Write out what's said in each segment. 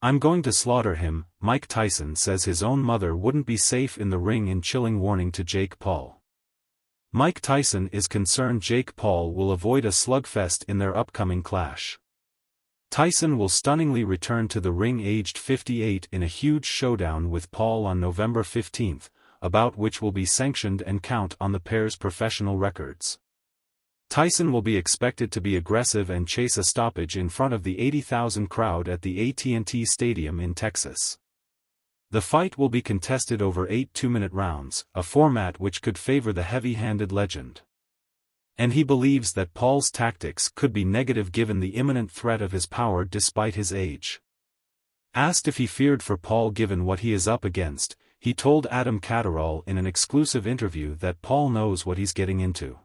"I'm going to slaughter him," Mike Tyson says his own mother wouldn't be safe in the ring in chilling warning to Jake Paul. Mike Tyson is concerned Jake Paul will avoid a slugfest in their upcoming clash. Tyson will stunningly return to the ring aged 58 in a huge showdown with Paul on November 15, a bout which will be sanctioned and count on the pair's professional records. Tyson will be expected to be aggressive and chase a stoppage in front of the 80,000 crowd at the AT&T Stadium in Texas. The fight will be contested over 8 two-minute rounds, a format which could favor the heavy-handed legend. And he believes that Paul's tactics could be negative given the imminent threat of his power despite his age. Asked if he feared for Paul given what he is up against, he told Adam Catterall in an exclusive interview that Paul knows what he's getting into.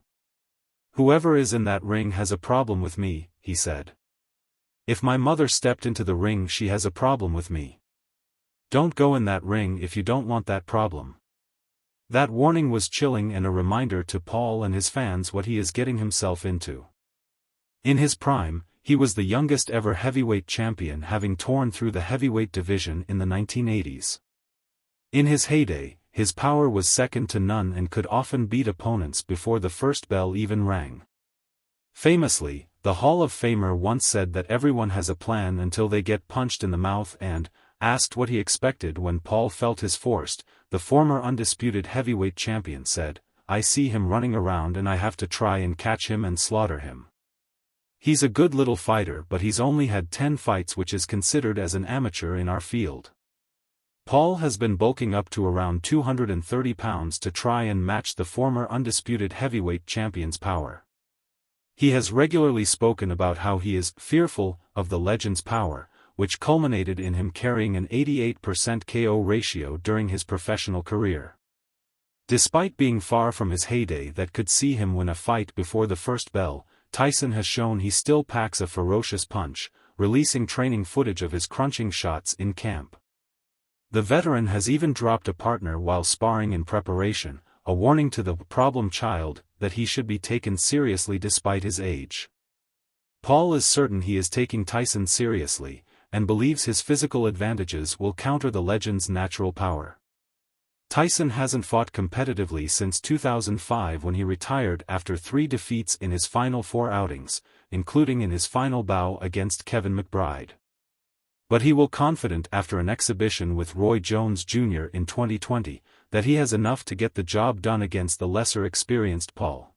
"Whoever is in that ring has a problem with me," he said. "If my mother stepped into the ring, she has a problem with me. Don't go in that ring if you don't want that problem." That warning was chilling and a reminder to Paul and his fans what he is getting himself into. In his prime, he was the youngest ever heavyweight champion, having torn through the heavyweight division in the 1980s. In his heyday, his power was second to none and could often beat opponents before the first bell even rang. Famously, the Hall of Famer once said that everyone has a plan until they get punched in the mouth, and, asked what he expected when Paul felt his forced, the former undisputed heavyweight champion said, "I see him running around and I have to try and catch him and slaughter him. He's a good little fighter, but he's only had 10 fights, which is considered as an amateur in our field." Paul has been bulking up to around 230 pounds to try and match the former undisputed heavyweight champion's power. He has regularly spoken about how he is fearful of the legend's power, which culminated in him carrying an 88% KO ratio during his professional career. Despite being far from his heyday that could see him win a fight before the first bell, Tyson has shown he still packs a ferocious punch, releasing training footage of his crunching shots in camp. The veteran has even dropped a partner while sparring in preparation, a warning to the problem child that he should be taken seriously despite his age. Paul is certain he is taking Tyson seriously, and believes his physical advantages will counter the legend's natural power. Tyson hasn't fought competitively since 2005 when he retired after 3 defeats in his final 4 outings, including in his final bout against Kevin McBride. But he will confident after an exhibition with Roy Jones Jr. in 2020, that he has enough to get the job done against the lesser experienced Paul.